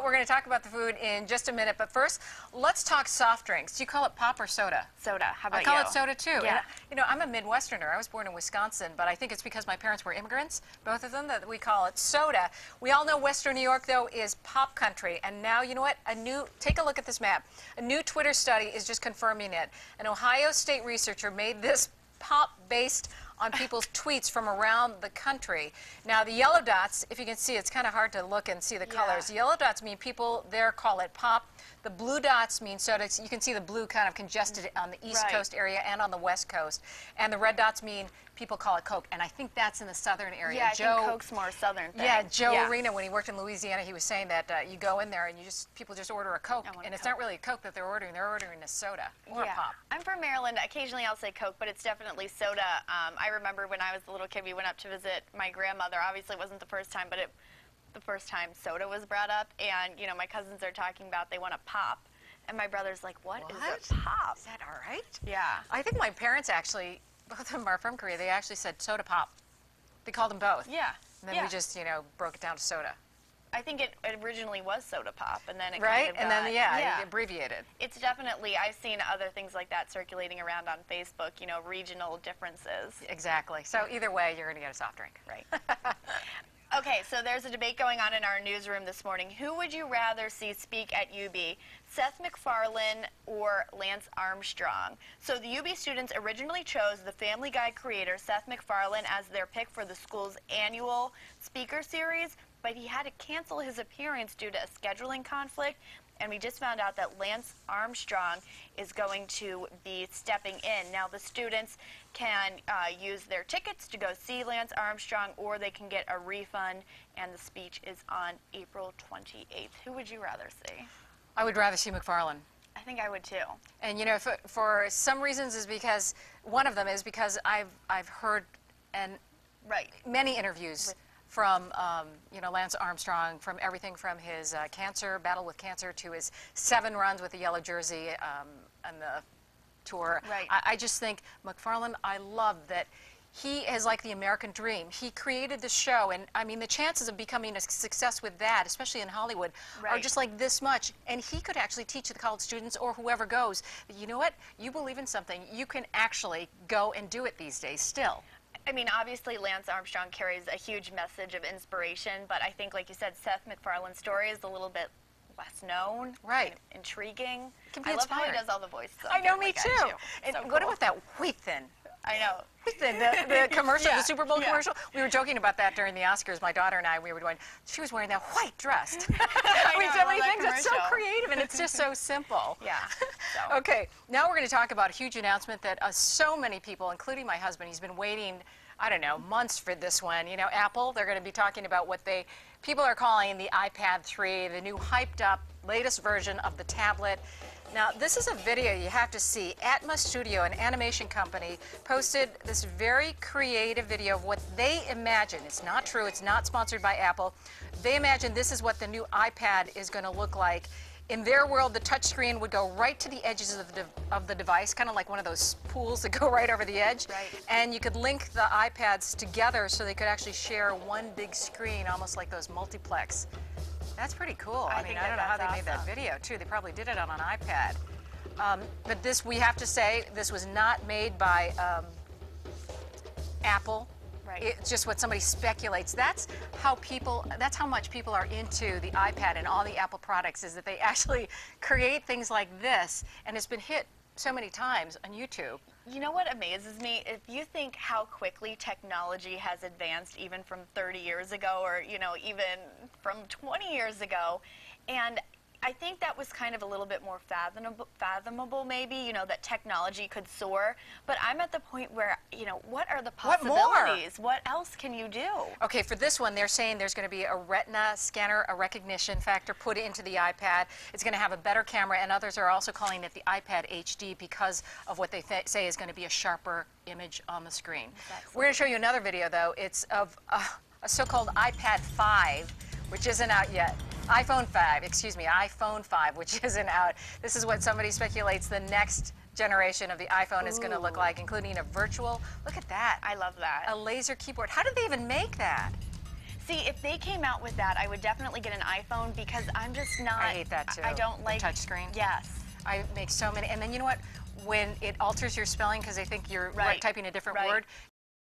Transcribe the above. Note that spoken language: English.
know, we're going to talk about the food in just a minute, but first, let's talk soft drinks. Do you call it pop or soda? Soda. How about you? I call it soda, too. Yeah. And, you know, I'm a Midwesterner. I was born in Wisconsin, but I think it's because my parents were immigrants, both of them, that we call it soda. We all know Western New York, though, is pop country. And now, you know what? Take a look at this map. A new Twitter study is just confirming it. An Ohio State researcher made this pop based on people's tweets from around the country. Now, the yellow dots, if you can see, it's kind of hard to look and see the colors. The yellow dots mean people there call it pop. The blue dots mean soda. You can see the blue kind of congested on the East Coast area and on the West Coast. And the red dots mean people call it Coke. And I think that's in the southern area. Yeah, I think Coke's more southern thing. Yeah, Joe Arena, when he worked in Louisiana, he was saying that you go in there and people just order a Coke. And it's not really a Coke that they're ordering a soda or a pop. I'm from Maryland. Occasionally I'll say Coke, but it's definitely soda. I remember when I was a little kid, we went up to visit my grandmother. Obviously, it wasn't the first time, but the first time soda was brought up. And, you know, my cousins are talking about they want a pop. And my brother's like, what is a pop? Is that all right? Yeah. I think my parents actually, both of them are from Korea, they actually said soda pop. They called them both. Yeah. And then we just, you know, broke it down to soda. I think it originally was soda pop, and then it kind of and got, then, it abbreviated. It's definitely, I've seen other things like that circulating around on Facebook, you know, regional differences. Exactly. So either way, you're going to get a soft drink. Right. Okay, so there's a debate going on in our newsroom this morning. Who would you rather see speak at UB, Seth MacFarlane or Lance Armstrong? So the UB students originally chose the Family Guy creator, Seth MacFarlane, as their pick for the school's annual speaker series, but he had to cancel his appearance due to a scheduling conflict. And we just found out that Lance Armstrong is going to be stepping in. Now, the students can use their tickets to go see Lance Armstrong, or they can get a refund, and the speech is on April 28th. Who would you rather see? I would rather see MacFarlane. I think I would, too. And, you know, for some reasons one of them is because I've heard many interviews from, you know, Lance Armstrong, from everything from his battle with cancer to his 7 runs with the yellow jersey on the tour. Right. I just think MacFarlane, I love that he is like the American dream. He created the show, and I mean, the chances of becoming a success with that, especially in Hollywood, are just like this much. And he could actually teach the college students or whoever goes, that, you know what, you believe in something, you can actually go and do it these days still. I mean, obviously, Lance Armstrong carries a huge message of inspiration, but I think, like you said, Seth MacFarlane's story is a little bit less known. Right. Intriguing. I love how he does all the voices. I know, me too. And so what about that wheat thin? I know. The commercial, the Super Bowl commercial. We were joking about that during the Oscars. My daughter and I, we were going, she was wearing that white dress. I mean, know, so many things. It's so creative, and it's just so simple. Yeah. So. Okay, now we're going to talk about a huge announcement that so many people, including my husband, he's been waiting, I don't know, months for this one. You know, Apple, they're going to be talking about what people are calling the iPad 3, the new hyped up latest version of the tablet. Now, this is a video you have to see. Atmos Studio, an animation company, posted this very creative video of what they imagine. It's not true. It's not sponsored by Apple. They imagine this is what the new iPad is going to look like. In their world, the touchscreen would go right to the edges of the device, kind of like one of those pools that go right over the edge. Right. And you could link the iPads together so they could actually share one big screen, almost like those multiplex. That's pretty cool. I mean, I don't know how they made that video, too. They probably did it on an iPad. But this, we have to say, this was not made by Apple. Right. It's just what somebody speculates. That's how much people are into the iPad and all the Apple products, is that they actually create things like this, and it's been hit so many times on YouTube. You know what amazes me? If you think how quickly technology has advanced, even from 30 years ago, or, you know, even from 20 years ago, and I think that was kind of a little bit more fathomable maybe, you know, that technology could soar. But I'm at the point where, you know, what are the possibilities? What else can you do? Okay, for this one, they're saying there's going to be a retina scanner, a recognition factor put into the iPad. It's going to have a better camera, and others are also calling it the iPad HD because of what they say is going to be a sharper image on the screen. We're going to show you another video, though. It's of a so-called iPad 5, which isn't out yet. iPhone 5, which isn't out. This is what somebody speculates the next generation of the iPhone is going to look like, including a virtual, look at that. I love that. A laser keyboard. How did they even make that? See, if they came out with that, I would definitely get an iPhone because I'm just not. I hate that too. I don't The like touch screen. Yes. I make so many, and then you know what? When it alters your spelling because they think you're Right. typing a different Right. word,